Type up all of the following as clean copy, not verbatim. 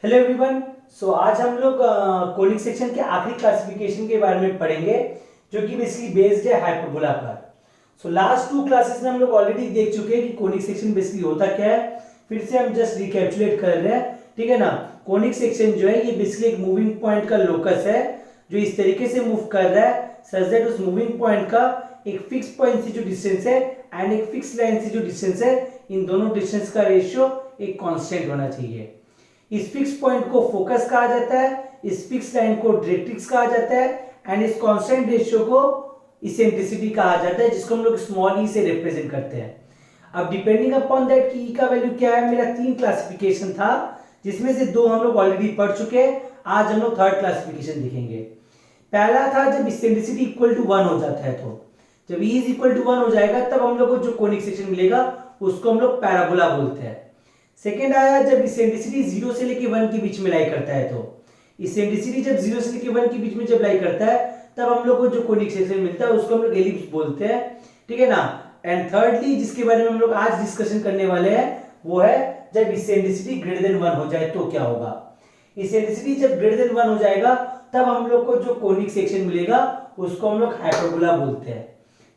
Hello everyone. सो आज हम लोग कोनिक सेक्शन के आखिरी क्लासिफिकेशन के बारे में पढ़ेंगे जो कि बेसिकली बेस्ड है हाइपरबोला पर। सो लास्ट टू क्लासेस में हम लोग ऑलरेडी देख चुके हैं कि कोनिक सेक्शन बेसिकली होता क्या है। फिर से हम जस्ट रिकैप्चुलेट कर रहे हैं, ठीक है ना। कोनिक सेक्शन जो है ये बेसिकली एक मूविंग पॉइंट का लोकस है जो इस तरीके से मूव कर रहा है सच दैट उस मूविंग पॉइंट का एक फिक्स पॉइंट से जो डिस्टेंस है एंड एक फिक्स लाइन से जो डिस्टेंस है, इन दोनों डिस्टेंस का रेशियो एक कांस्टेंट होना चाहिए। इस फिक्स पॉइंट को फोकस कहा जाता है, इस फिक्स लाइन को डायरेक्ट्रिक्स कहा जाता है एंड इस कांस्टेंट रेशियो को इसेंट्रिसिटी कहा जाता है, जिसको हम लोग स्मॉल ई से रिप्रेजेंट करते हैं। अब डिपेंडिंग अपॉन दैट कि ई का वैल्यू क्या है, मेरा 3 क्लासिफिकेशन था जिसमें से 2 हम लोग ऑलरेडी पढ़ चुके हैं। आज हम लोग थर्ड क्लासिफिकेशन देखेंगे। पहला था जब इसेंट्रिसिटी इक्वल टू 1 हो जाता है, तो जब ई इज इक्वल टू 1 हो जाएगा तब हम लोग को जो कोनिक सेक्शन मिलेगा उसको हम लोग पैराबोला बोलते हैं। सेकेंड आया जब इसेंट्रिसिटी 0 से लेके 1 के बीच में लाई करता है, तो इसेंट्रिसिटी जब 0 से लेके 1 के बीच में जब लाई करता है तब हम लोग को जो कोनिक सेक्शन मिलता है उसको हम लोग एलिप्स बोलते हैं, ठीक है ना। एंड थर्डली जिसके बारे में हम लोग आज डिस्कशन करने वाले हैं वो है जब इसेंट्रिसिटी ग्रेटर देन 1 हो जाए तो क्या होगा। इसेंट्रिसिटी जब ग्रेटर देन 1 हो जाएगा तब हम लोग को जो कोनिक सेक्शन मिलेगा उसको हम लोग हाइपरबोला बोलते हैं,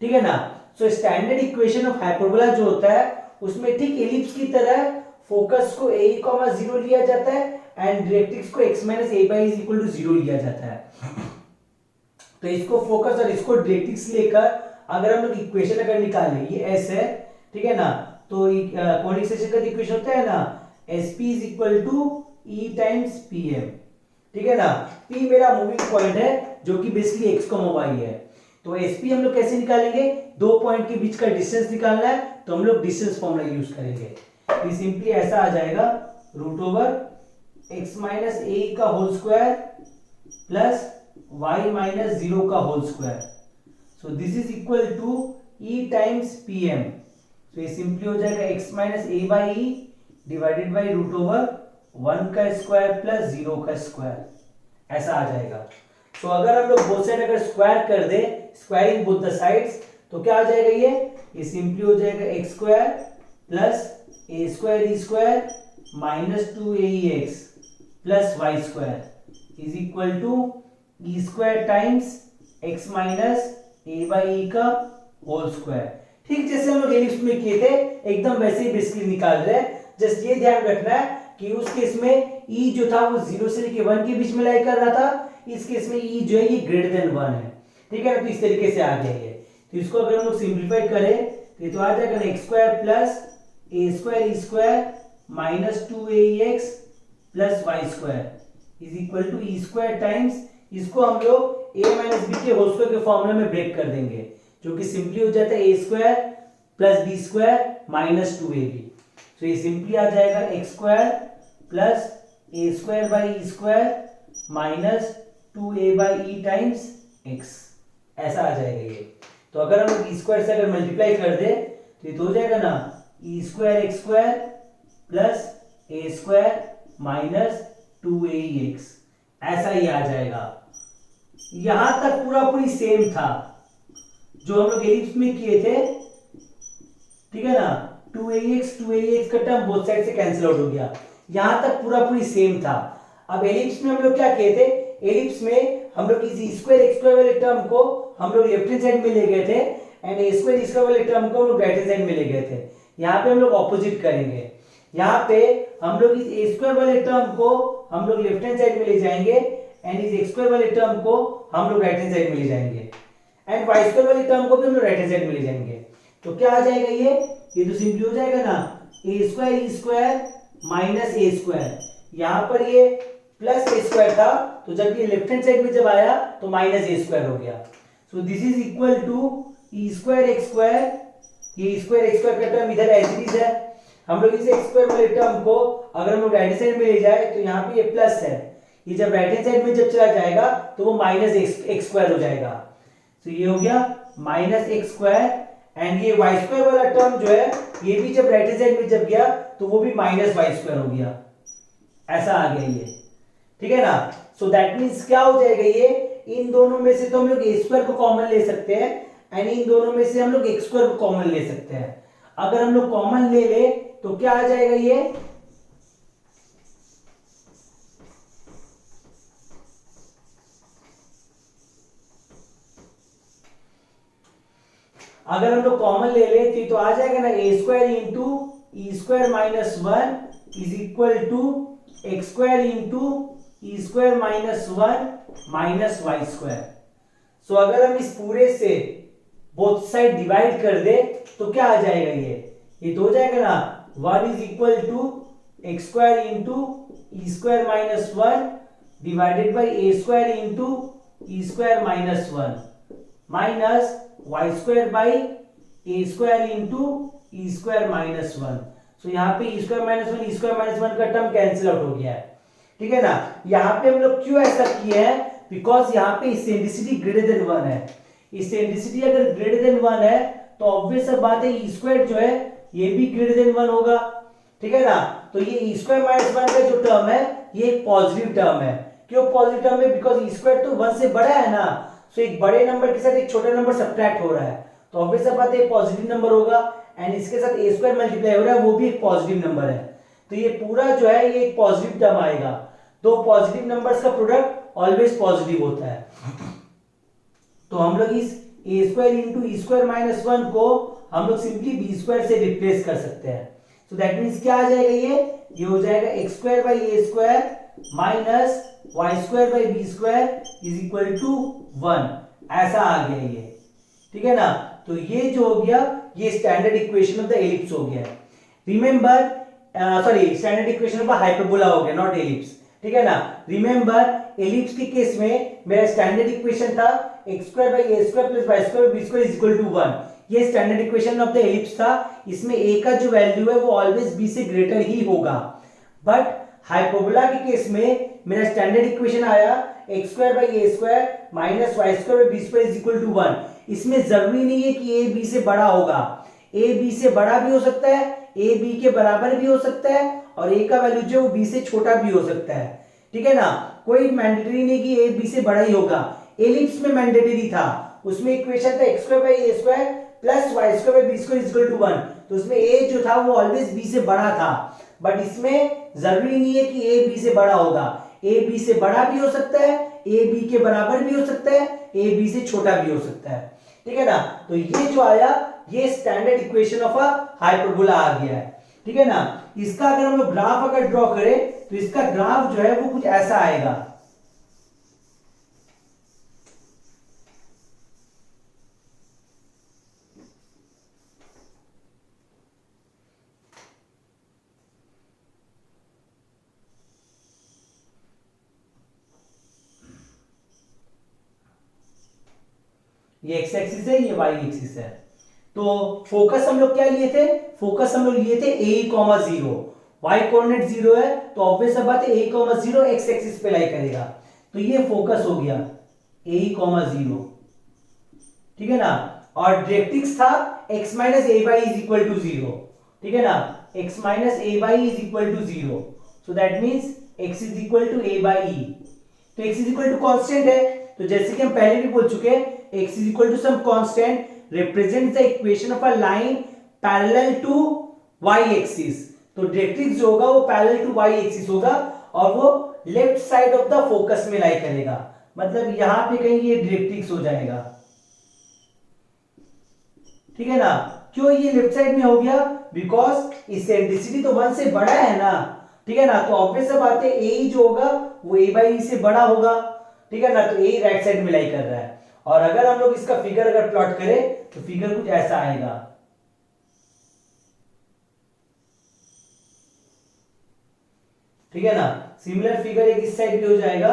ठीक है ना। So standard equation of hyperbola जो होता है उसमें ठीक एलिप्स की तरह फोकस को a, 0 लिया जाता है एंड डायरेक्ट्रिक्स को x - a by is equal to 0 लिया जाता है। तो इसको फोकस और इसको डायरेक्ट्रिक्स लेकर अगर हम लोग इक्वेशन अगर निकालें, ये s है, ठीक है ना। तो कोनिक सेक्शन का इक्वेशन होता है ना sp is equal to e times pm, ठीक है ना। p मेरा मूविंग पॉइंट है जो कि बेसिकली x, y है। तो sp हम लोग कैसे निकालेंगे, दो पॉइंट के बीच का डिस्टेंस निकालना है तो हम लोग डिस्टेंस फॉर्मूला यूज करेंगे। ये सिंपली ऐसा आ जाएगा root over x minus a का whole square plus y minus 0 का whole square. So this is equal to e times pm। सो ये सिंपली हो जाएगा x minus a by e divided by root over 1 का स्क्वायर प्लस 0 का square, ऐसा आ जाएगा। सो अगर हम लोग बोथ साइड अगर स्क्वायर कर दे, स्क्वायरिंग बोथ द साइड्स, तो क्या आ जाएगा, ये सिंपली हो जाएगा x square plus a square e square minus 2aex plus y square is equal to e square times x minus a by e का होल स्क्वायर। ठीक जैसे हम लोग एलिप्स में किए थे एकदम वैसे ही बेसिकली निकाल रहे हैं। जस्ट ये ध्यान रखना है कि उस केस में e जो था वो 0 से लेके 1 के बीच में लाई कर रहा था, इस केस में e जो है ये ग्रेटर देन 1 है, ठीक है ना। तो इस तरीके से आ गया ये। तो इसको अगर हम लोग सिंप्लीफाई करें तो ये तो आ जाएगा x square plus a square e square minus 2aex plus y square is equal to e square times, इसको हम लोग a माइनस बी के होल स्क्वायर के फॉर्मूला में ब्रेक कर देंगे जो कि सिंपली हो जाता है a square plus b square minus 2ab। So ये सिंपली आ जाएगा x square plus a square by e square minus 2a by e times x, ऐसा आ जाएगा ये। तो अगर हम लोग ई स्क्वायर से अगर मल्टीप्लाई कर दे तो ये तो हो जाएगा ना ई square x square plus a square minus 2aex, ऐसा ही आ जाएगा। यहां तक पूरा पूरी सेम था जो हम लोग एलिप्स में किए थे, ठीक है ना। 2ax का टर्म बोथ साइड से कैंसिल आउट हो गया, यहां तक पूरा पूरी सेम था। अब एलिप्स में हम लोग क्या किए थे, एलिप्स में हम लोग इस स्क्वायर एक्स स्क्वायर वाले टर्म को हम लोग लेफ्ट हैंड साइड में ले गए थे एंड ए स्क्वायर स्क्वायर वाले टर्म को हम लोग राइट हैंड साइड में ले गए थे। यहाँ पे हम लोग ऑपोजिट करेंगे, यहाँ पे हम लोग इस ए स्क्वायर वाले टर्म को हम लोग लेफ्ट हैंड साइड में ले जाएंगे एंड इस एक्स स्क्वायर वाले टर्म को हम लोग राइट हैंड साइड में ले जाएंगे एंड वाई स्क्वायर वाले टर्म को भी हम लोग राइट हैंड साइड में ले जाएंगे। तो क्या आ जाएगा, ये तो सिंपली हो जाएगा ना a square e square minus A square, यहाँ पर ये प्लस ए स्क्वायर था तो जब ये लेफ्ट हैंड साइड में जब आया तो माइनस ए स्क्वायर हो गया। So this is equal to e square x square, ये स्क्वायर एक्स स्क्वायर का टर्म इधर एज इट इज है। हम लोग इस एक्स स्क्वायर वाले टर्म को अगर हम लोग राइट साइड में ले जाए तो यहाँ पे ये प्लस है, ये जब राइट हैंड साइड में जब चला जाएगा तो वो माइनस एक्स स्क्वायर हो जाएगा। तो ये हो गया माइनस एक्स स्क्वायर एंड ये वाई स्क्वायर वाला टर्म जो है ये भी जब राइट हैंड साइड में जब गया तो वो भी माइनस वाई स्क्वायर हो गया, ऐसा आ गया ये, ठीक है ना। सो दैट मीन्स क्या हो जाएगा, ये इन दोनों में से तो हम लोग ए स्क्वायर को कॉमन ले सकते हैं एंड इन दोनों में से हम लोग एक्स स्क्वायर को कॉमन ले सकते हैं। अगर हम लोग कॉमन ले ले तो क्या आ जाएगा, ये अगर हम लोग कॉमन ले ले तो आ जाएगा ना a square into e square minus one is equal to x square into e square minus one minus y square. So अगर हम इस पूरे से बोथ साइड डिवाइड कर दे तो क्या आ जाएगा, ये तो हो जाएगा ना one is equal to x square into e square minus one divided by a square into e square minus one minus y square by a square into e square minus one. So यहाँ पे e square minus one का term cancel out हो गया है, ठीक है ना। यहाँ पे हम लोग क्यों ऐसा किए हैं, बिकॉज यहाँ पे इसेंट्रिसिटी ग्रेटर देन वन है। इसेंट्रिसिटी अगर ग्रेटर देन वन है तो ऑब्वियस सा बात है ई स्क्वायर जो है ये भी ग्रेटर देन वन होगा, ठीक है ना। तो ये ई स्क्वायर माइनस वन का जो टर्म है ये एक पॉजिटिव टर्म है। क्यों पॉजिटिव टर्म है, बिकॉज ई स्क्वायर तो वन से बड़ा है ना, सो एक बड़े नंबर के साथ एक छोटा नंबर सब्ट्रैक्ट हो रहा है तो ऑब्वियस सा बात है पॉजिटिव नंबर होगा, एंड इसके साथ ए स्क्वायर मल्टीप्लाई हो रहा है वो भी एक पॉजिटिव नंबर है, तो ये पूरा जो है ये एक पॉजिटिव टर्म आएगा। दो पॉजिटिव नंबर्स का प्रोडक्ट ऑलवेज पॉजिटिव होता है। तो हम लोग इस ए square into e square minus one को हम लोग सिंपली बी स्क्वायर से रिप्लेस कर सकते हैं। सो दैट मीन्स क्या आ जाएगा, ये हो जाएगा x square by a square minus y square by b square is equal to one, ऐसा आ गया ये, ठीक है ना। तो ये जो हो गया ये standard equation of the ellipse हो गया। Remember sorry standard equation of hyperbola हो गया, नॉट एलिप्स, ठीक है ना। रिमेंबर एलिप्स के केस में मेरा स्टैंडर्ड इक्वेशन था x square by a square plus y square b square is equal to one, ये standard equation of the ellipse था। इसमें ए का जो वैल्यू है वो ऑलवेज बी से ग्रेटर ही होगा। बट हाइपरबोला के केस में मेरा स्टैंडर्ड इक्वेशन आया x square by a square minus y square by b square is equal to one. इसमें जरूरी नहीं है कि ए बी से बड़ा होगा, ए बी से बड़ा भी हो सकता है, ए बी के बराबर भी हो सकता है, और ए का वैल्यू जो वो बी से छोटा भी हो सकता है, ठीक है ना। कोई मैंडेटरी नहीं कि ए बी से बड़ा ही होगा। एलिप्स में मैंडेटरी था, उसमें इक्वेशन था x square by a square plus y square by b square is equal to one, तो उसमें ए जो था वो ऑलवेज बी से बड़ा था। बट इसमें जरूरी नहीं है कि ए बी से बड़ा होगा, ए बी से बड़ा भी हो सकता है, ए बी के बराबर भी हो सकता है, ए बी से छोटा भी हो सकता है, ठीक है ना। तो ये जो आया ये standard equation of a hyperbola आ गया है, ठीक है ना। इसका अगर हम लोग ग्राफ अगर ड्रॉ करें तो इसका ग्राफ जो है वो कुछ ऐसा आएगा। ये एक्स एक्सिस है, ये वाई एक्सिस है। तो फोकस हम लोग क्या लिए थे, फोकस हम लोग लिए थे a comma zero, y coordinate zero है तो ऑब्वियस बात है a comma zero x axis पे लाई करेगा, तो ये फोकस हो गया ए कॉमा जीरो, ठीक है ना। और डायरेक्ट्रिक्स था x minus a by is equal to zero, ठीक है ना, x minus a by is equal to zero, so that means x is equal to a by e. तो x is equal to constant है, तो जैसे कि हम पहले भी बोल चुके हैं x is equal to some constant represents the equation of a line parallel to y axis। तो डायरेक्ट्रिक्स जो होगा वो पैरेलल टू y एक्सिस होगा और वो left side of the focus में लाई करेगा, मतलब यहां पे कहीं ये डायरेक्ट्रिक्स हो जाएगा, ठीक है ना। क्यों ये लेफ्ट साइड में हो गया, बिकॉज इसेंट्रिसिटी तो वन से बड़ा है ना, ठीक है ना। तो ऑब्वियस बात है ए जो होगा वो ए बाई ई से बड़ा होगा, ठीक है ना। तो ए राइट साइड में लाई कर रहा है। और अगर हम लोग इसका फिगर अगर प्लॉट करें तो फिगर कुछ ऐसा आएगा, ठीक है ना। सिमिलर फिगर एक इस साइड भी हो जाएगा,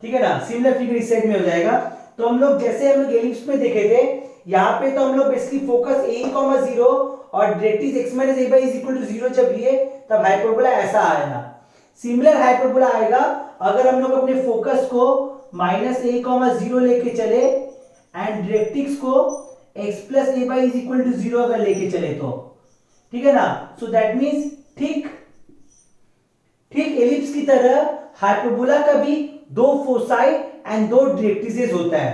ठीक है ना। सिमिलर फिगर इस साइड में हो जाएगा। तो हम लोग जैसे हम लोग एलिप्स में देखे थे, यहाँ पे तो हम लोग basically focus a comma zero और directrix x minus a by is equal to zero जब लिए तब हाइपरबोला ऐसा आएगा। सिमिलर हाइपरबोला आएगा अगर हम लोग अपने फोकस को माइनस ए कॉमा जीरो लेके चले एंड डायरेक्ट्रिक्स को x plus a by is equal to zero अगर लेके चले तो, ठीक है ना। सो दैट मीन्स ठीक एलिप्स की तरह हाइपरबोला का भी दो फोसाई एंड दो डायरेक्ट्रिसेस होता है,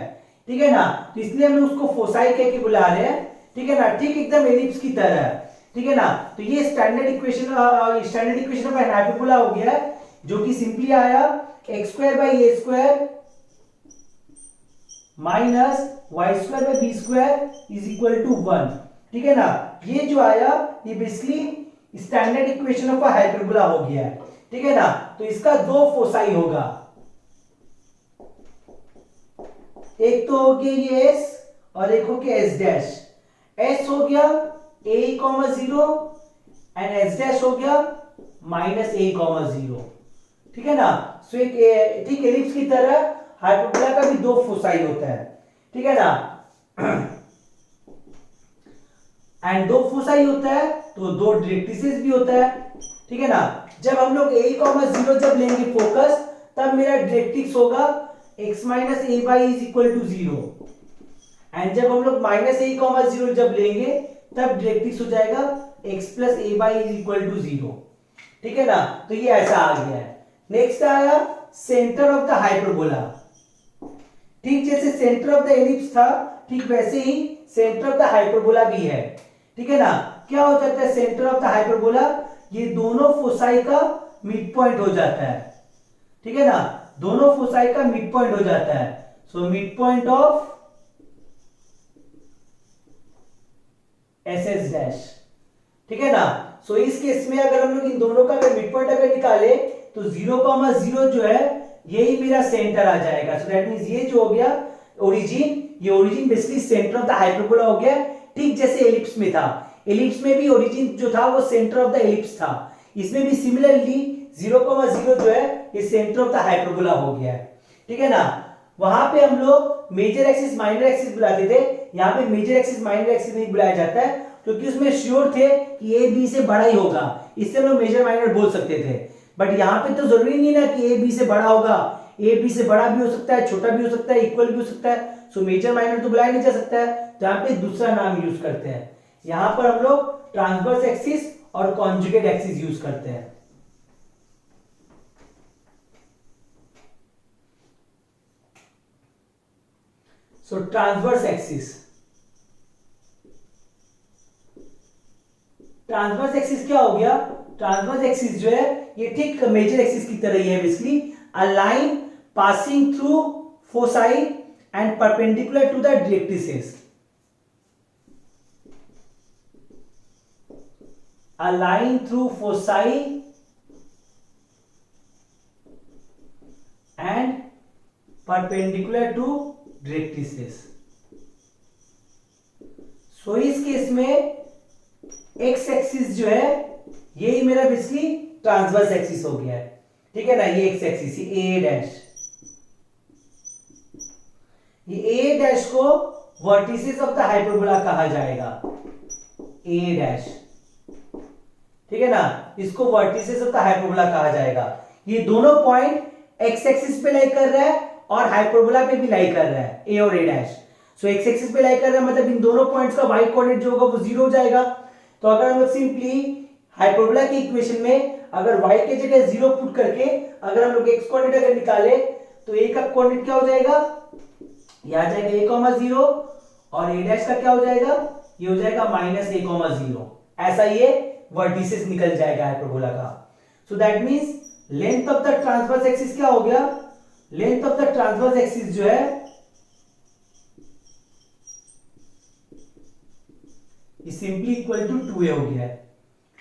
ठीक है ना। तो इसलिए हम लोग उसको फोसाई कह के बुला रहे हैं, ठीक है ना, ठीक एकदम एलिप्स की तरह, ठीक है ना। तो ये standard equation of an hyperbola हो गया, जो कि सिंपली आया x square by a square minus y square by b square is equal to 1, ठीक है ना। ये जो आया ये basically standard equation of hyperbola हो गया है, ठीक है ना। तो इसका दो फोसाई होगा, एक तो हो गया ये s और एक हो गया s डैश। s हो गया a, 0 एंड s डैश हो गया माइनस a, 0, ठीक है ना। सो एक ठीक एलिप्स की तरह हाइपरबोला का भी दो फोसाई होता है, ठीक है ना। एंड दो फोसाई होता है तो दो डायरेक्ट्रिसेस भी होता है, ठीक है ना। जब हम लोग a, 0 जब लेंगे फोकस, तब मेरा डायरेक्ट्रिक्स होगा x minus a by is equal to 0, and जब हम लोग माइनस a, 0 जब लेंगे तब डायरेक्ट्रिक्स हो जाएगा x plus a by is equal to 0, ठीक है ना। तो ये ऐसा आ गया है। नेक्स्ट आया सेंटर ऑफ द हाइपरबोला। ठीक जैसे सेंटर ऑफ द एलिप्स था, ठीक वैसे ही सेंटर ऑफ द हाइपरबोला भी है, ठीक है ना। क्या हो जाता है सेंटर ऑफ द हाइपरबोला, ये दोनों फोसाई का मिड पॉइंट हो जाता है, ठीक है ना। दोनों फोसाई का मिड पॉइंट हो जाता है। So mid point of S S dash, ठीक है ना। सो इस केस में अगर हम लोग इन दोनों का अगर मिड पॉइंट अगर निकाले तो 0,0 जो है यही मेरा सेंटर आ जाएगा। सो दैट मींस ये जो हो गया ओरिजिन, ये origin basically centre of the hyperbola हो गया, ठीक जैसे एलिप्स में था। एलिप्स में भी ओरिजिन जो था वो सेंटर ऑफ द एलिप्स था, इसमें भी सिमिलरली 0,0 जो है ये सेंटर ऑफ द हाइपरबोला हो गया है, ठीक है ना। वहां पे हम लोग मेजर एक्सिस माइनर एक्सिस बुलाते थे, यहाँ पे मेजर एक्सिस माइनर एक्सिस नहीं बुलाया जाता है, क्योंकि उसमें श्योर थे कि ए बी से बड़ा ही होगा, इससे हम लोग मेजर माइनर बोल सकते थे। बट यहाँ पे तो जरूरी नहीं ना कि ए बी से बड़ा होगा, ए बी से बड़ा भी हो सकता है, छोटा भी हो सकता है, इक्वल भी हो सकता है। सो मेजर माइनर तो बुलाया नहीं जा सकता है, तो यहाँ पे दूसरा नाम यूज करते हैं। यहाँ पर हम लोग ट्रांसवर्स एक्सिस और कॉन्जुगेट एक्सिस यूज करते हैं। सो ट्रांसवर्स एक्सिस, ट्रांसवर्स एक्सिस क्या हो गया, ट्रांसवर्स एक्सिस जो है ये ठीक मेजर एक्सिस की तरह ही है, basically a line passing through foci and perpendicular to the directrices. A line through foci and perpendicular to directrices. So इस केस में x एक्सिस जो है यही मेरा बेसिकली ट्रांसवर्स एक्सिस हो गया है, ठीक है ना। ये x एक्सिस ए डैश, ये ए डैश को वर्टिसेस ऑफ द हाइपरबोला कहा जाएगा, ए डैश, ठीक है ना। इसको वर्टिसेस ऑफ द हाइपरबोला कहा जाएगा। ये दोनों पॉइंट एक्स एक्सिस पे लाई कर रहा है और हाइपरबोला पे भी लाई कर रहा है, ए और ए डैश। सो एक्स एक्सिस पे लाई कर रहा है मतलब इन दोनों पॉइंट्स का वाई कोऑर्डिनेट जो होगा वो 0 हो जाएगा। तो अगर हम लोग सिंपली हाइपरबोला की इक्वेशन में अगर y के जगह 0 पुट करके अगर हम लोग x कोऑर्डिनेट अगर निकाले तो a का कोऑर्डिनेट क्या हो जाएगा, ये आ जाएगा a, 0 और a डैश का क्या हो जाएगा, ये हो जाएगा माइनस a, 0। ऐसा ये वर्टिसेस निकल जाएगा हाइपरबोला का। सो that means length of the transverse axis क्या हो गया, length of the transverse axis जो है is simply equal to 2a हो गया है,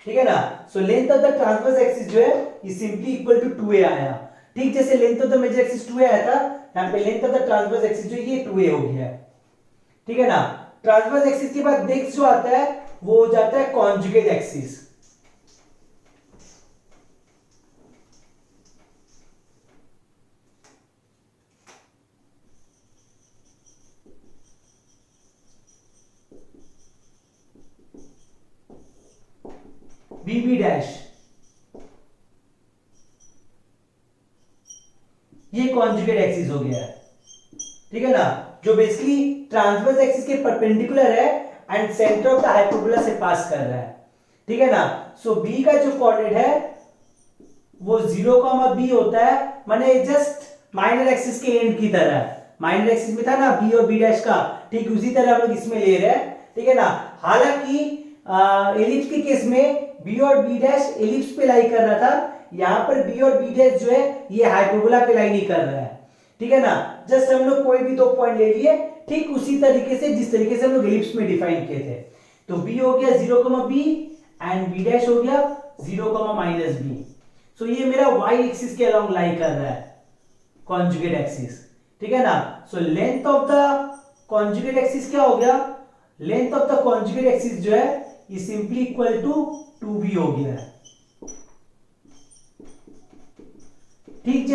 ठीक है ना। सो length of the transverse axis जो है is simply equal to 2a आया, ठीक जैसे length of the major axis 2a आया था, यहां पे length of the transverse axis जो ये 2a हो गया है, ठीक है ना। ट्रांसवर्स एक्सिस के बाद नेक्स्ट जो आता है वो हो जाता है कॉन्जुगेट एक्सिस। बीबी डैश, ये कॉन्जुगेट एक्सिस हो गया है, ठीक है ना, जो बेसिकली ट्रांसवर्स एक्सिस के परपेंडिकुलर है and centre of the hyperbola से पास कर रहा है, ठीक है ना। सो बी का जो कोऑर्डिनेट है वो 0, b होता है, माने जस्ट माइनर एक्सिस के एंड की तरह। माइनर एक्सिस में था ना b और b डैश का, ठीक उसी तरह हम लोग इसमें ले रहे हैं, ठीक है ना। हालांकि एलिप्स के केस में बी और बी डैश एलिप्स पे लाई कर रहा था, यहाँ पर बी और बी डैश जो है ये हाइपरबोला पे लाई नहीं कर रहा है, ठीक है ना। जस्ट हम लोग कोई भी दो पॉइंट ले लिए, ठीक उसी तरीके से जिस तरीके से हम लोग एलिप्स में डिफाइन किए थे। तो बी हो गया 0, बी एंड बी डैश हो गया 0, माइनस बी। सो ये मेरा y एक्सिस के अलोंग लाई कर रहा है, कॉन्जुगेट एक्सिस, ठीक है ना। सो length of the conjugate axis क्या हो गया, length of the conjugate axis जो है ये सिंपली इक्वल टू 2b हो गया है। ठीक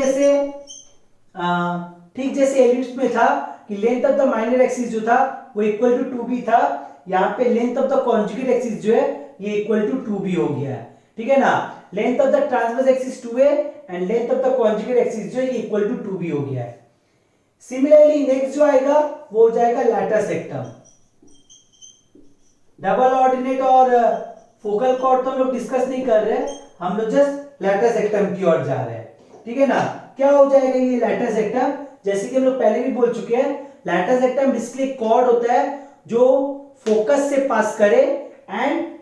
जैसे एलिप्स में था कि length of the minor axis जो था वो इक्वल टू 2b था, यहाँ पे length of the conjugate axis जो है ये इक्वल टू 2b हो गया है, ठीक है ना। Length of the transverse axis 2a and length of the conjugate axis जो है ये इक्वल टू 2b हो गया है। सिमिलरली नेक्स्ट जो आएगा वो हो जाएगा लैटर सेक्टम। डबल ऑर्डिनेट और फोकल कॉर्ड तो हम लोग डिस्कस नहीं कर रहे, हम लोग जस्ट लैटर सेक्टम की ओर जा रहे हैं, ठीक है ना। क्या हो जाएगा ये लैटर सेक्टम, जैसे कि हम लोग पहले भी बोल चुके हैं, लैटर सेक्टम बेसिकली कॉर्ड होता है जो फोकस से पास करे एंड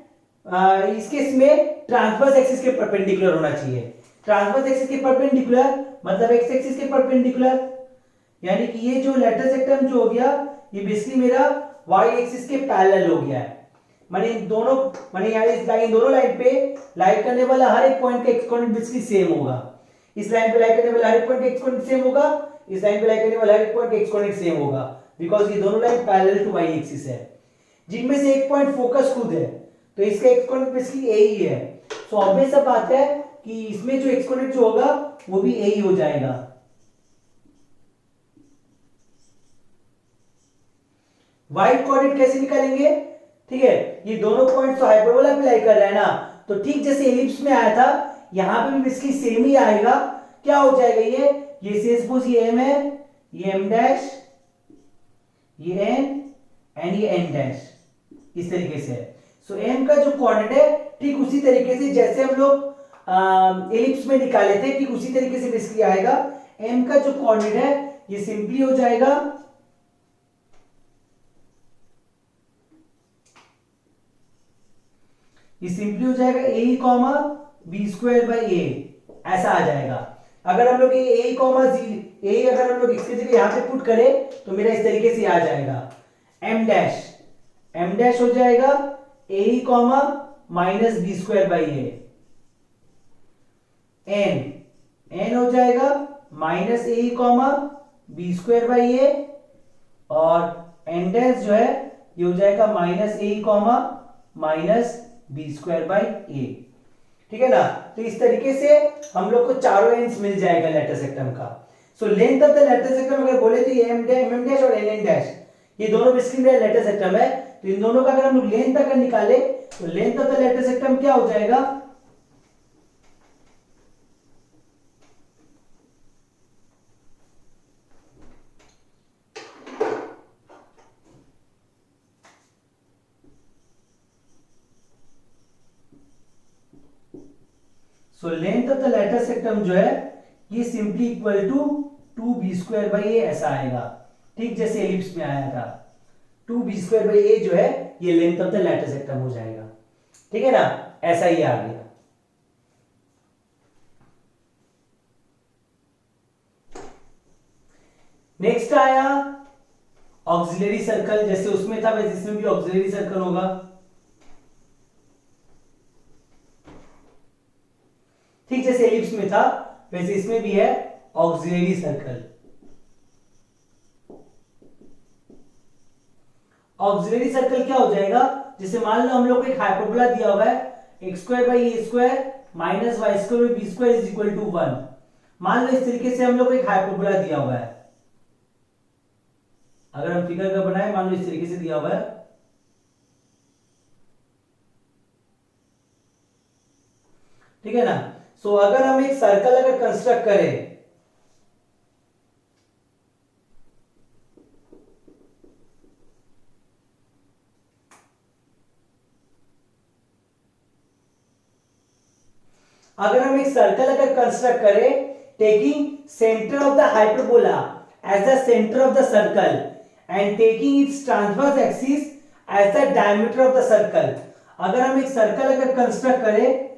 इसके इसमें ट्रांसवर्स एक्सिस के परपेंडिकुलर होना चाहिए। ट्रांसवर्स एक्सिस के परपेंडिकुलर मतलब एक्स एक्सिस के परपेंडिकुलर, यानी कि ये जो लैटर सेक्टम जो हो गया ये बेसिकली मेरा y एक्सिस के पैरेलल हो गया है। माने इन दोनों इस लाइन दोनों लाइन पे लाई करने वाला हर एक पॉइंट का एक्स कोऑर्डिनेट बेसिकली सेम होगा। इस लाइन पे लाई करने वाला हर एक पॉइंट का एक्स कोऑर्डिनेट सेम होगा, इस लाइन पे लाई करने वाला हर एक पॉइंट का एक्स कोऑर्डिनेट सेम होगा, बिकॉज़ ये दोनों line parallel to y axis है। जिनमें से एक पॉइंट फोकस खुद है तो इसका एक्स कोऑर्डिनेट बेसिकली a ही है। सो ऑब्वियस सा बात है कि इसमें जो एक्स कोऑर्डिनेट जो होगा वो भी a ही हो जाएगा। y कोऑर्डिनेट कैसे निकालेंगे, ठीक है, ये दोनों पॉइंट्स तो हाइपरबोला पे लाई कर रहा है ना, तो ठीक जैसे एलिप्स में आया था यहां पे भी बेसिकली सेम ही आएगा। क्या हो जाएगा ये से सपोज ये m है, ये m डैश, ये n एंड ये n डैश, इस तरीके से। सो m का जो कोऑर्डिनेट है ठीक उसी तरीके से जैसे हम लोग एलिप्स में निकाले थे, ठीक उसी तरीके से बेसिकली आएगा। m का जो कोऑर्डिनेट है ये सिंपली हो जाएगा a comma b square by a, ऐसा आ जाएगा। अगर हम लोग ये a कॉमा a अगर हम लोग इसकी जगह यहां पे पुट करें तो मेरा इस तरीके से आ जाएगा m डैश हो जाएगा a comma minus b square by a, n हो जाएगा minus a comma b square by a, और n डैश जो है ये हो जाएगा minus a comma minus b square by a, ठीक है ना। तो इस तरीके से हम लोग को चारों एंड्स मिल जाएगा लेटर सेक्टम का। सो लेंथ ऑफ द लेटर सेक्टम अगर बोले तो ये एम डैश और एन डैश ये दोनों बेसिकली मेरा लेटर सेक्टम है। तो इन दोनों का अगर हम लोग लेंथ अगर निकाले तो length of the latus rectum क्या हो जाएगा, so length of the latus rectum जो है ये simply equal to 2b square by a ऐसा आएगा, ठीक जैसे एलिप्स में आया था। 2b स्क्वायर बाई ए जो है ये लेंथ ऑफ द लेटर सेक्टम हो जाएगा, ठीक है ना, ऐसा ही आ गया। नेक्स्ट आया ऑक्सिलरी सर्कल, जैसे उसमें था वैसे इसमें भी ऑक्सिलरी सर्कल होगा। ठीक जैसे एलिप्स में था वैसे इसमें भी है ऑक्सिलरी सर्कल। ऑक्सिलरी सर्कल क्या हो जाएगा, जैसे मान लो हम लोग को एक हाइपरबोला दिया हुआ है x square by a square minus y square by b square is equal to 1। मान लो इस तरीके से हम लोग को एक हाइपरबोला दिया हुआ है, अगर हम फिगर का बनाए मान लो इस तरीके से दिया हुआ है, ठीक है ना। सो अगर हम एक सर्कल अगर कंस्ट्रक्ट करें taking centre of the hyperbola as the centre of the circle and taking its transverse axis as the diameter of the circle. अगर हम एक सर्कल अगर कंस्ट्रक्ट करें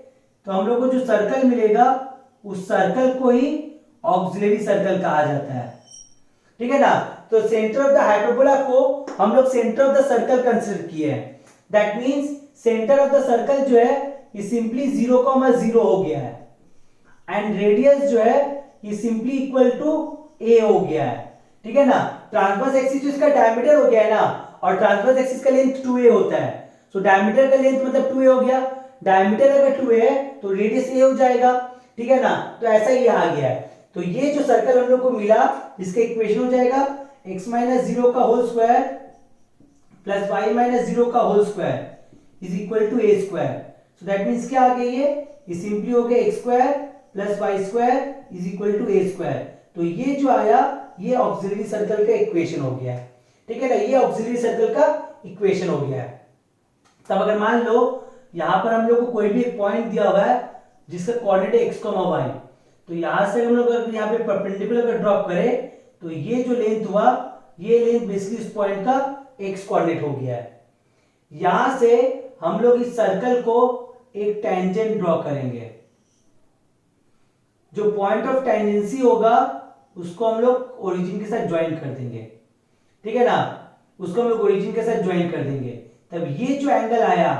तो हम लोग को जो सर्कल मिलेगा उस सर्कल को ही ऑक्सिलरी सर्कल कहा जाता है, ठीक है ना। तो सेंटर ऑफ द हाइपरबोला को हम लोग centre of the circle consider किए हैं। That means centre of the circle जो है ये सिंपली 0,0 हो गया है एंड रेडियस जो है ये सिंपली इक्वल टू a हो गया है, ठीक है ना। ट्रांसवर्स एक्सिस इसका डायमीटर हो गया है ना, और ट्रांसवर्स एक्सिस का लेंथ 2a होता है। सो डायमीटर का लेंथ मतलब 2a हो गया, डायमीटर अगर 2a है तो रेडियस a हो जाएगा, ठीक है ना। तो ऐसा ही आ गया है। तो ये जो सर्कल हम लोग को मिला इसका इक्वेशन हो जाएगा x माइनस 0 का whole square plus y minus 0 का whole square is equal to a square. So that means क्या आ गई है, ये सिंपली हो गया x square plus y square is equal to a square. तो ये जो आया ये ऑक्सिलरी सर्कल का इक्वेशन हो गया है, ठीक है ना। ये ऑक्सिलरी सर्कल का इक्वेशन हो गया है। तब अगर मान लो यहां पर हम लोग को कोई भी एक पॉइंट दिया हुआ है जिसका कोऑर्डिनेट है x, y, तो यहां से हम लोग अगर यहां पे परपेंडिकुलर अगर ड्रॉप करें तो ये जो लेंथ हुआ ये लेंथ बेसिकली इस पॉइंट का x कोऑर्डिनेट हो गया है। यहां से हम लोग इस सर्कल को एक टेंजेंट ड्रॉ करेंगे। जो पॉइंट ऑफ टेंजेंसी होगा उसको हम लोग ओरिजिन के साथ ज्वाइन कर देंगे, ठीक है ना। उसको हम लोग ओरिजिन के साथ ज्वाइन कर देंगे। तब ये जो एंगल आया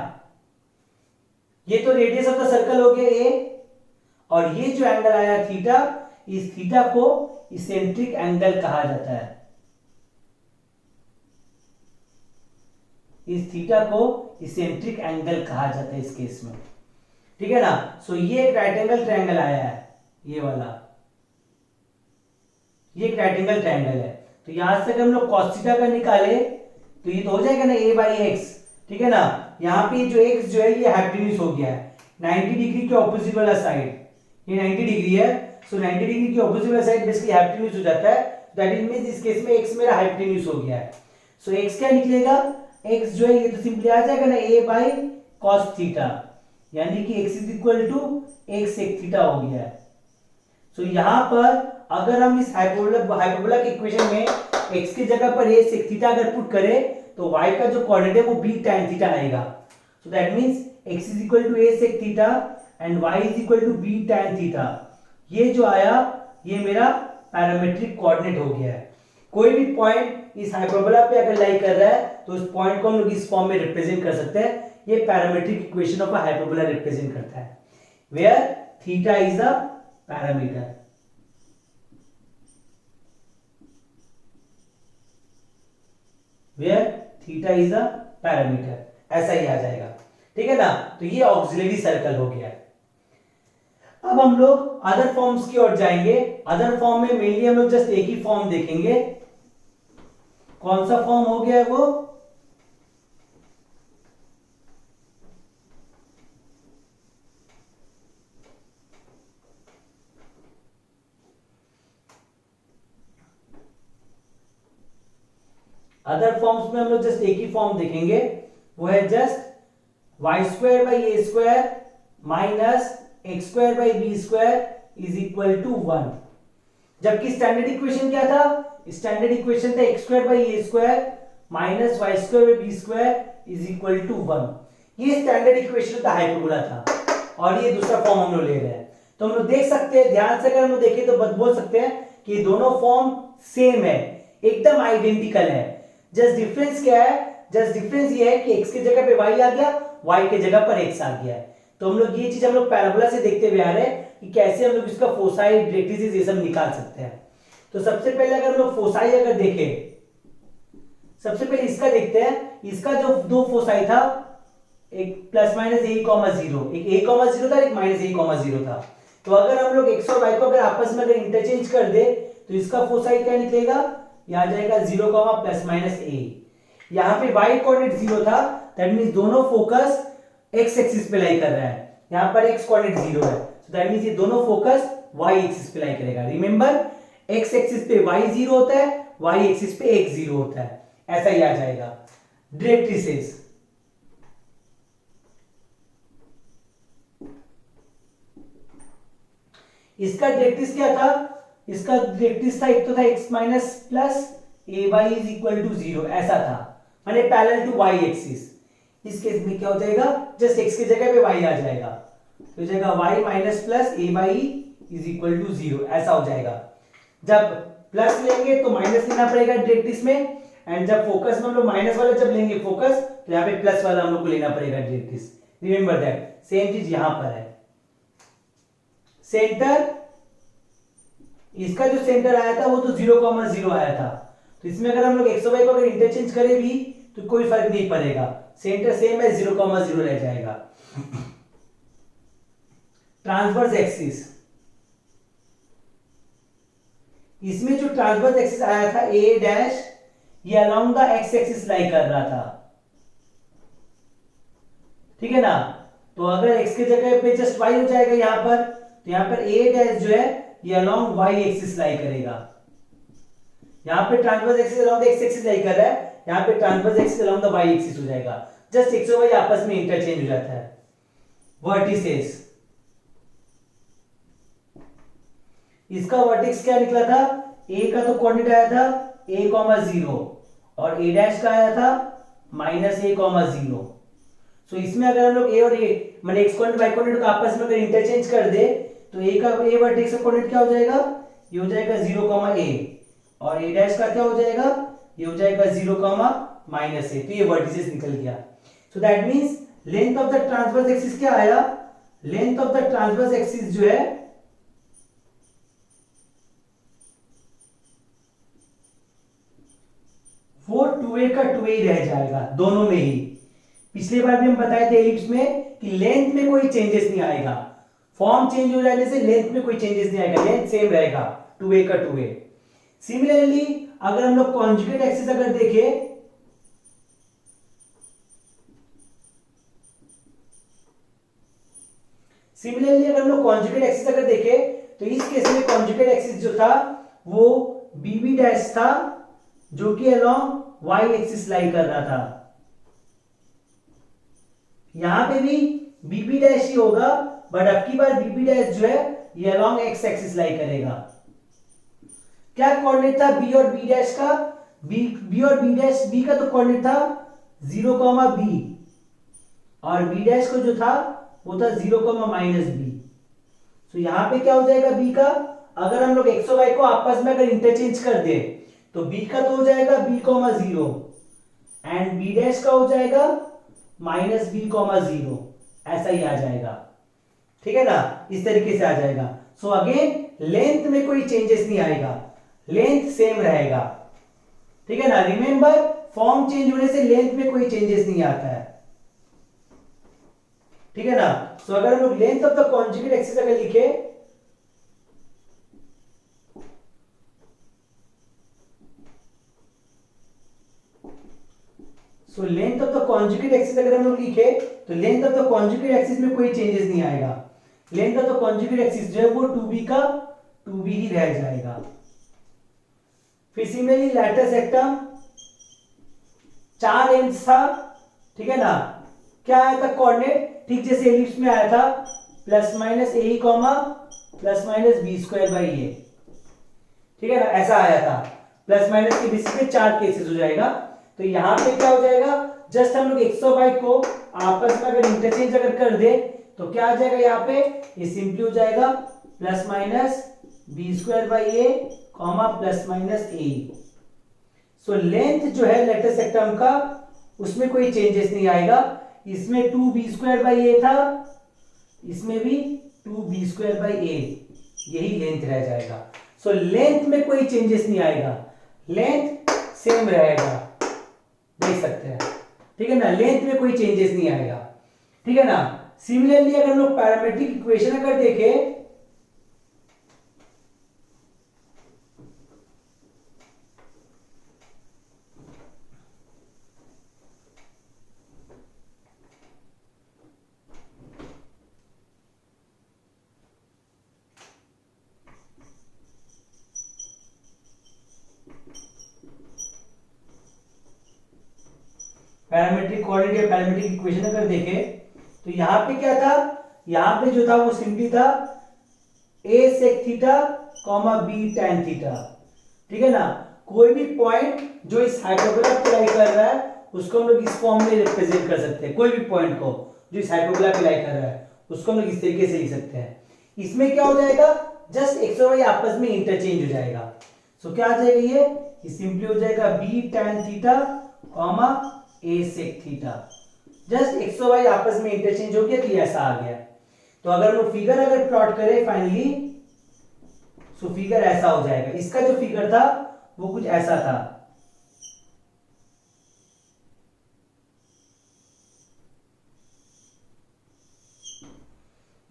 ये तो रेडियस ऑफ द सर्कल हो गया a, और ये जो एंगल आया थीटा, इस थीटा को इसेंट्रिक एंगल कहा जाता है। इस थीटा को इसेंट्रिक एंगल कहा जाता है इस केस में, ठीक है ना। सो ये एक राइट एंगल ट्रायंगल आया है, ये वाला ये एक राइट एंगल ट्रायंगल है। तो यहां से अगर हम लोग cos थीटा का निकाले तो ये तो हो जाएगा ना a बाई एक्स, ठीक है ना। यहाँ पे जो x जो है ये हाइपोटेन्यूज हो गया है 90 डिग्री के ऑपोजिट वाला साइड, ये 90 डिग्री है। सो 90 डिग्री की ऑपोजिट वाला साइड बेसिकली हाइपोटेन्यूज हो जाता है। दैट इज मींस इस केस में x मेरा हाइपोटेन्यूज हो गया है। सो x क्या निकलेगा, x जो है ये तो सिंपली आ जाएगा ना a बाई cos थीटा, यानी कि x is equal to x sec theta हो गया है। सो यहां पर अगर हम इस हाइपरबोला के इक्वेशन में x की जगह पर a sec थीटा अगर पुट करें तो y का जो कोऑर्डिनेट है वो b tan थीटा आएगा। So that means x is equal to a sec theta and y is equal to b tan theta. ये जो आया ये मेरा पैरामीट्रिक कोऑर्डिनेट हो गया है। कोई भी पॉइंट इस हाइपरबोला पे अगर लाई कर रहा है तो उस पॉइंट को हम लोग इस फॉर्म में रिप्रेजेंट कर सकते हैं। ये parametric equation of a hyperbola represent करता है, where theta is a parameter. Where theta is a parameter, ऐसा ही आ जाएगा, ठीक है ना। तो ये ऑक्सिलरी सर्कल हो गया। अब हम लोग अदर फॉर्म्स की ओर जाएंगे। अदर फॉर्म में मेनली हम लोग जस्ट एक ही फॉर्म देखेंगे। कौन सा फॉर्म हो गया है वो, अदर फॉर्म्स में हम लोग जस्ट एक ही फॉर्म देखेंगे, वो है just y square by a square minus x square by b square is equal to 1। जबकि स्टैंडर्ड इक्वेशन क्या था, स्टैंडर्ड इक्वेशन था x square by a square minus y square by b square is equal to 1। ये standard equation का hyperbola था और ये दूसरा फॉर्म हम लोग ले रहे हैं। तो हम लोग देख सकते हैं, ध्यान से अगर हम लोग देखें तो बोल सकते हैं कि दोनों फॉर्म सेम है, एकदम आइडेंटिकल है। जस्ट डिफरेंस क्या है, जस्ट डिफरेंस ये है कि x की जगह पे y आ गया, y की जगह पर x आ गया है। तो हम लोग ये चीज हम लोग पैराबोला से देखते हुए आ रहे हैं कि कैसे हम लोग इसका फोसाई डायरेक्ट्रिसेस ये सब निकाल सकते हैं। तो सबसे पहले अगर हम लोग फोसाई अगर देखें, सबसे पहले इसका देखते हैं। इसका जो दो फोसाई था, एक प्लस माइनस a, 0, एक a, 0 था, एक माइनस a, 0 था। तो अगर हम लोग x और y को अगर आपस में अगर इंटरचेंज कर दे तो इसका फोसाई क्या निकलेगा, यह आ जाएगा 0, प्लस माइनस a। यहाँ पे y कोऑर्डिनेट 0 था, दैट मींस दोनों फोकस x एक्सिस पे लाई कर रहा है। यहाँ पर x कोऑर्डिनेट 0 है, सो दैट मींस ये दोनों फोकस y एक्सिस पे लाई करेगा। रिमेंबर x एक्सिस पे y 0 होता है, y एक्सिस पे x 0 होता है, ऐसा ही आ जाएगा। डायरेक्ट्रिसेस, इसका डायरेक्ट्रिस क्या था, इसका डायरेक्ट्रिस था एक तो था x minus plus a y is equal to 0, ऐसा था। माने पैरेलल टू वाई एक्सिस। इस केस में क्या हो जाएगा, जस्ट एक्स की जगह पे वाई आ जाएगा, तो हो जाएगा y minus plus a by is equal to 0, ऐसा हो जाएगा। जब प्लस लेंगे तो माइनस लेना पड़ेगा डायरेक्ट इसमें, एंड जब फोकस में हम लोग माइनस वाला जब लेंगे फोकस, तो यहाँ पे प्लस वाला हम लोग को लेना पड़ेगा डायरेक्ट। रिमेंबर दैट, सेम चीज यहां पर है। सेंटर, इसका जो सेंटर आया था वो तो 0,0 आया था, तो इसमें अगर हम लोग एक्स वाई को अगर इंटरचेंज करें भी तो कोई फर्क नहीं पड़ेगा, सेंटर सेम है, 0,0 रह जाएगा। ट्रांसवर्स एक्सिस, इसमें जो ट्रांसवर्स एक्सिस आया था ए डैश, ये along the x axis lie कर रहा था, ठीक है ना। तो अगर एक्स की जगह पे जस्ट वाई हो जाएगा यहां पर, तो यहां पर ए डैश जो है ये अलोंग वाई एक्सिस लाई करेगा। यहां पे transverse axis along the x axis lie कर रहा है, यहां पे transverse axis along the y axis हो जाएगा, जस्ट एक्स और वाई आपस में इंटरचेंज हो जाता है। वर्टिसेस, इसका वर्टेक्स क्या निकला था, ए का तो कोऑर्डिनेट आया था a,0 और a डैश का आया था -a,0। सो इसमें अगर हम लोग ए और ए माने एक्स कोऑर्डिनेट वाई कोऑर्डिनेट को आपस में अगर इंटरचेंज कर दे, तो ए का ए वर्टेक्स का कोऑर्डिनेट क्या हो जाएगा, ये हो जाएगा 0,a, और a डैश का क्या हो जाएगा, ये हो जाएगा 0,-a, तो ये वर्टिसेस निकल गया। सो that means length of the transverse axis क्या आया, length of the transverse axis जो है वो 2a का 2a ही रह जाएगा दोनों में ही। पिछली बार भी हम बताए थे एलिप्स में कि लेंथ में कोई चेंजेस नहीं आएगा, फॉर्म चेंज हो जाने से लेंथ में कोई चेंजेस नहीं आएगा, लेंथ सेम रहेगा 2a का 2a। सिमिलरली अगर हम लोग कॉन्जुगेट एक्सिस अगर देखें, सिमिलरली अगर हम लोग कॉन्जुगेट एक्सिस अगर देखें, तो इस केस में कॉन्जुगेट एक्सिस जो था वो bb डैश था, जो कि अलोंग y एक्सिस लाई कर रहा था। यहां पे भी bb डैश ही होगा, बट अब की बार bb डैश जो है ये अलोंग x एक्सिस लाई करेगा। क्या कोऑर्डिनेट था b और b डैश का, b और b डैश, b का तो कोऑर्डिनेट था 0,b, और b डैश को जो था वो था 0,-b। तो यहां पे क्या हो जाएगा b का, अगर हम लोग x और y को आपस में अगर इंटरचेंज कर दे, तो b का तो हो जाएगा b,0 एंड b डैश का हो जाएगा -b,0, ऐसा ही आ जाएगा, ठीक है ना, इस तरीके से आ जाएगा। सो अगेन लेंथ में कोई चेंजेस नहीं आएगा, लेंथ सेम रहेगा, ठीक है ना। रिमेंबर, फॉर्म चेंज होने से लेंथ में कोई चेंजेस नहीं आता है, ठीक है ना। सो अगर हम लोग length of the conjugate axis अगर लिखे, सो length of the conjugate axis अगर हम लोग लिखे, तो length of the conjugate axis में कोई चेंजेस नहीं आएगा, length of the conjugate axis जो है वो 2b का 2b ही रह जाएगा। फिर सिमिलरली लैटिस सेक्टम, 4 लेंथ था, ठीक है ना। क्या आया था कोऑर्डिनेट, ठीक जैसे एलिप्स में आया था +-a +-b²/a, ठीक है ना, ऐसा आया था। प्लस माइनस के बेसिस पे 4 केसेस हो जाएगा। तो यहां पे क्या हो जाएगा, जस्ट हम लोग x और y को आपस में अगर इंटरचेंज अगर कर दे, तो क्या आ जाएगा यहाँ पे, ये सिंपली हो जाएगा +-b²/a, +-a। सो लेंथ जो है लेटर सेक्टम का उसमें कोई चेंजेस नहीं आएगा, इसमें 2b²/a था, इसमें भी 2b²/a, यही लेंथ रह जाएगा। सो लेंथ में कोई चेंजेस नहीं आएगा, लेंथ सेम रहेगा, देख सकते हैं, ठीक है ना, लेंथ में कोई चेंजेस नहीं आएगा, ठीक है ना। सिमिलरली अगर हम लोग पैरामीट्रिक इक्वेशन अगर देखें, पैरामीट्रिक कोऑर्डिनेट या पैरामीट्रिक इक्वेशन अगर देखें, तो यहां पे क्या था, यहां पे जो था वो सिंपली था a sec theta, b tan theta, ठीक है ना। कोई भी पॉइंट जो इस हाइपरबोला को लाई कर रहा है उसको हम लोग इस फॉर्म में रिप्रेजेंट कर सकते हैं। कोई भी पॉइंट को जो इस हाइपरबोला पे लाई कर रहा है उसको हम लोग इस तरीके से लिख सकते हैं। इसमें क्या हो जाएगा, जस्ट एक्स और वाई आपस में इंटरचेंज हो जाएगा। सो क्या आ जाएगा, ये सिंपली हो जाएगा बी tan थीटा कॉमा ए सेक थीटा। जस्ट एक्स और वाई आपस में इंटरचेंज हो गया तो ये ऐसा आ गया। तो अगर हम लोग फिगर अगर प्लॉट करें फाइनली, सो फिगर ऐसा हो जाएगा। इसका जो फिगर था वो कुछ ऐसा था।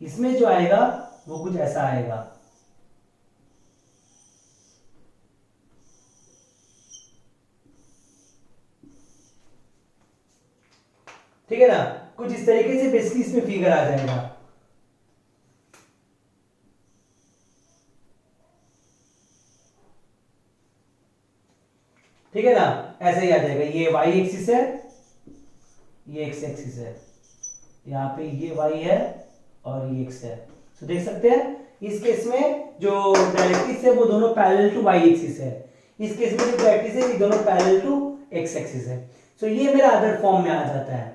इसमें जो आएगा वो कुछ ऐसा आएगा। ठीक है ना, कुछ इस तरीके से बेसिकली इसमें फिगर आ जाएगा। ठीक है ना, ऐसे ही आ जाएगा। ये y एक्सिस है, ये x एक्सिस है, यहाँ पे ये y है और ये x है। तो देख सकते हैं इस केस में जो डायरेक्ट्रिक्स है वो दोनों पैरेलल टू y एक्सिस है। इस केस में जो डायरेक्ट्रिक्स है ये दोनों पैरेलल टू x एक्सिस है। सो ये मेरा अदर फॉर्म में आ जाता है।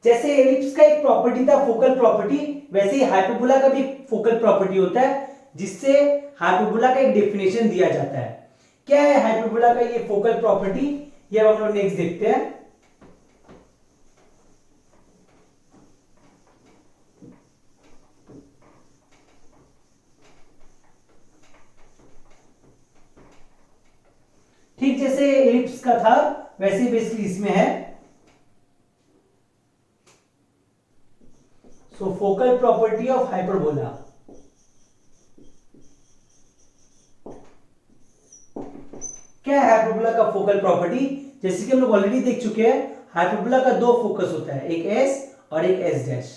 जैसे एलिप्स का एक प्रॉपर्टी था फोकल प्रॉपर्टी, वैसे ही हाइपरबोला का भी फोकल प्रॉपर्टी होता है, जिससे हाइपरबोला का एक डेफिनेशन दिया जाता है। क्या है हाइपरबोला का ये फोकल प्रॉपर्टी, ये हम लोग नेक्स्ट देखते हैं। ठीक जैसे एलिप्स का था वैसे बेसिकली इसमें है। सो फोकल प्रॉपर्टी ऑफ हाइपरबोला, क्या है हाइपरबोला का फोकल प्रॉपर्टी। जैसे कि हम लोग ऑलरेडी देख चुके हैं, हाइपरबोला का दो फोकस होता है, एक एस और एक एस डैश।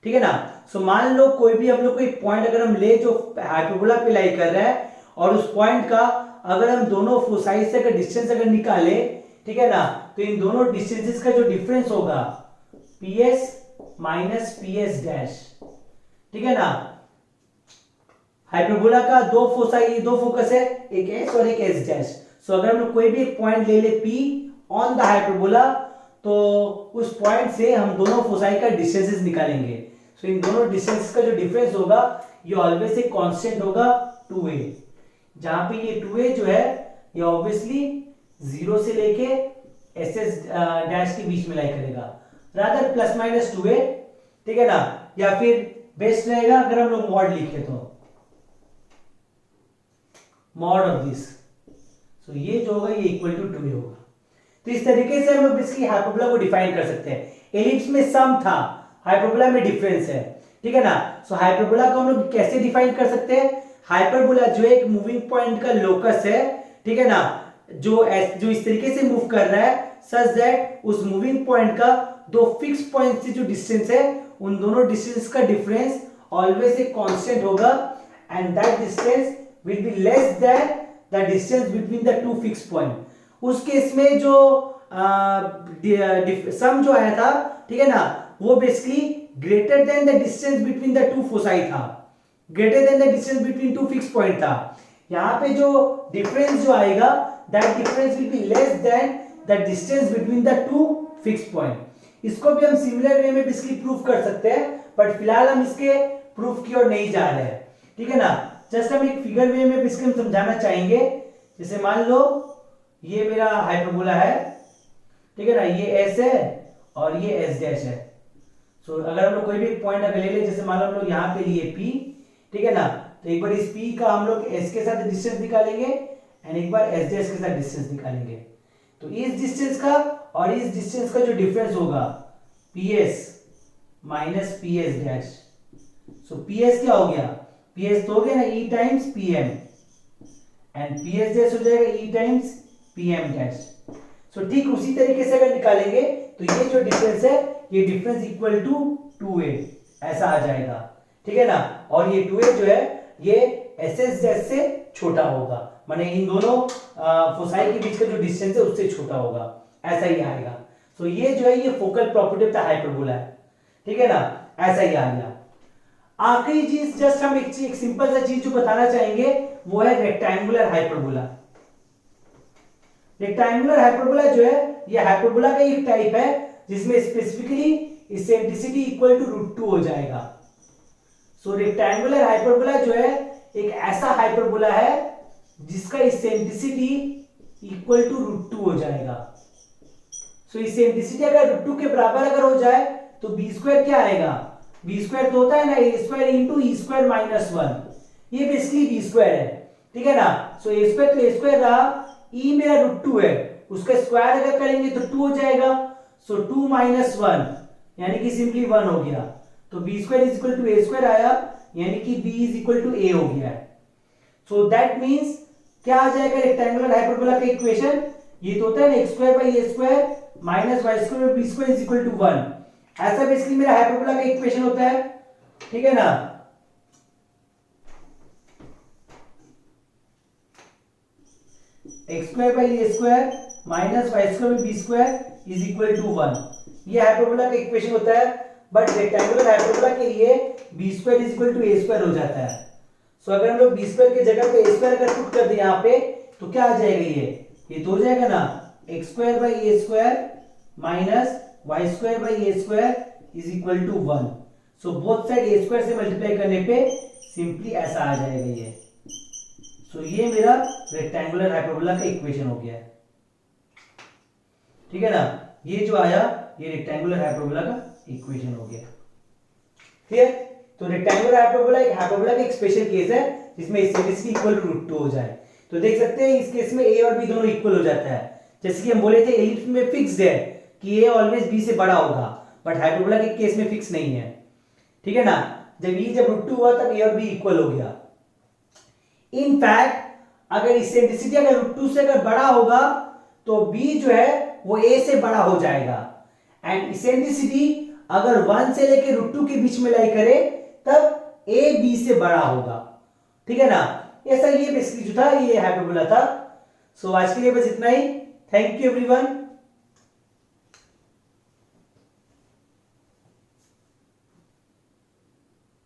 ठीक है ना। सो मान लो कोई भी हम लोग को एक पॉइंट अगर हम ले जो हाइपरबोला पे लाई कर रहा है, और उस पॉइंट का अगर हम दोनों फोसाई से अगर डिस्टेंस अगर निकाले, ठीक है ना, तो इन दोनों डिस्टेंसेस का जो डिफरेंस होगा पीएस माइनस पीएस डैश। ठीक है ना, हाइपरबोला का दो फोसाई दो फोकस है, एक एस और एक एस डैश। सो अगर हम लोग कोई भी एक पॉइंट ले ले P ऑन द हाइपरबोला, तो उस पॉइंट से हम दोनों फोसाई का डिस्टेंसेस निकालेंगे। सो इन दोनों डिस्टेंस का जो डिफरेंस होगा ये ऑलवेज एक कांस्टेंट होगा 2a, जहां पे ये 2a जो है ये ऑब्वियसली 0 से लेके एस डैश के बीच में लाई करेगा, रादर प्लस माइनस 2a। ठीक है ना, या फिर बेस्ट रहेगा अगर हम लोग मॉड लिखे तो मॉड ऑफ दिस। सो ये जो होगा ये इक्वल टू 2a होगा। तो इस तरीके से हम लोग इसकी हाइपरबोला को डिफाइन कर सकते हैं। एलिप्स में सम था, हाइपरबोला में डिफरेंस है। ठीक है ना। सो हाइपरबोला को हम लोग कैसे डिफाइन कर सकते हैं, हाइपरबोला जो एक मूविंग पॉइंट का लोकस है, ठीक है ना, जो इस तरीके से मूव कर रहा है सच दैट उस मूविंग पॉइंट का दो फिक्स पॉइंट से जो डिस्टेंस है उन दोनों डिस्टेंस का डिफरेंस ऑलवेज एक कांस्टेंट होगा, and that distance will be less than the distance between the two fixed point। उस केस में जो सम जो आया था, ठीक है ना, वो basically greater than the distance between the two foci था, greater than the distance between two fix point था। यहाँ पे जो डिफरेंस जो आएगा that difference will be less than the distance between the two fix point. इसको भी हम सिमिलर वे में बेसिकली प्रूफ कर सकते हैं, बट फिलहाल हम इसके प्रूफ की ओर नहीं जा रहे हैं। ठीक है ना, जस्ट हम एक फिगर वे में इसको हम समझाना चाहेंगे। जैसे मान लो ये मेरा हाइपरबोला है, ठीक है ना, ये एस है और ये एस डैश है। सो अगर हम लोग कोई भी एक पॉइंट अगर ले ले, जैसे मान लो हम लोग यहाँ पे लिए P, ठीक है ना, तो एक बार इस P का हम लोग S के साथ डिस्टेंस निकालेंगे एंड एक बार S डैश के साथ डिस्टेंस निकालेंगे। तो इस डिस्टेंस का और इस डिस्टेंस का जो डिफरेंस होगा PS माइनस PS डैश। सो PS क्या हो गया, PS तो हो गया ना E times PM, and PS dash हो जाएगा E टाइम्स PM डैश। सो ठीक उसी तरीके से अगर निकालेंगे तो ये जो डिफरेंस है ये डिफरेंस इक्वल टू 2a ऐसा आ जाएगा। ठीक है ना, और ये 2a जो है ये SS डैश से छोटा होगा, माने इन दोनों फोसाई के बीच का जो डिस्टेंस है उससे छोटा होगा, ऐसा ही आएगा। सो ये जो है ये focal property of the hyperbola है। ठीक है ना, ऐसा ही आ गया। आखिरी चीज जस्ट हम एक सिंपल सा चीज जो बताना चाहेंगे वो है रेक्टेंगुलर हाइपरबोला। रेक्टेंगुलर हाइपरबोला जो है ये हाइपरबोला का एक टाइप है जिसमें स्पेसिफिकली इसेंट्रिसिटी इक्वल टू √2 हो जाएगा। सो रेक्टेंगुलर हाइपरबोला जो है एक ऐसा हाइपरबोला है जिसका इसेंट्रिसिटी इक्वल टू √2 हो जाएगा। सो इसेंट्रिसिटी अगर √2 के बराबर अगर हो जाए तो बी स्क्वायर क्या आएगा, बी स्क्वायर तो होता है ना a square into e square minus 1, ये बेसिकली बी स्क्वायर है, ठीक है ना। सो ए स्क्वायर तो ए स्क्वायर रहा, ई मेरा √2 है, उसका स्क्वायर अगर करेंगे तो 2 हो जाएगा। सो 2 माइनस 1 यानी कि सिंपली 1 हो गया, तो b square is equal to a square आया, यानी कि b is equal to a हो गया। सो दैट मीन्स क्या आ जाएगा रेक्टेंगुलर हाइपरबोला का इक्वेशन, ये तो होता है ना x square by a square minus y square b square is equal to 1, ऐसा बेसिकली मेरा हाइपरबोला का इक्वेशन होता है, ठीक है ना। X square by a square minus y square b square is equal to 1, ये हाइपरबोला का इक्वेशन होता है। बट रेक्टेंगुलर हाइपरबोला के लिए b square is equal to a square हो जाता है। सो अगर हम लोग बी स्क्वायर की जगह पे ए स्क्वायर अगर पुट कर दें यहाँ पे तो क्या आ जाएगा, ये तो हो जाएगा ना x square by a square minus y square by a square is equal to 1। So both side a square से मल्टीप्लाई करने पे सिंपली ऐसा आ जाएगा ये। सो ये मेरा रेक्टेंगुलर हाइपरबोला का इक्वेशन हो गया है, ठीक है ना। ये जो आया ये रेक्टेंगुलर हाइपरबोला का इक्वेशन हो गया, ठीक है। तो रेक्टेंगुलर हाइपरबोला एक हाइपरबोला का एक स्पेशल केस है जिसमें इसेंट्रिसिटी इक्वल टू √2 हो जाए। तो देख सकते हैं इस केस में ए और बी दोनों इक्वल हो जाता है, जैसे कि हम बोले थे एलिप्स में फिक्स्ड है कि ए ऑलवेज बी से बड़ा होगा, बट हाइपरबोला के केस में फिक्स नहीं है, ठीक है ना। जब √2 हुआ तब ए और बी इक्वल हो गया। इन फैक्ट अगर इसेंट्रिसिटी अगर √2 से अगर बड़ा होगा तो बी जो है वो ए से बड़ा हो जाएगा, एंड इसेंट्रिसिटी अगर 1 से लेके √2 के बीच में लाई करे तब ए बी से बड़ा होगा, ठीक है ना। ऐसा ये बेसिकली जो था ये हाइपरबोला था। सो आज के लिए बस इतना ही। Thank you everyone.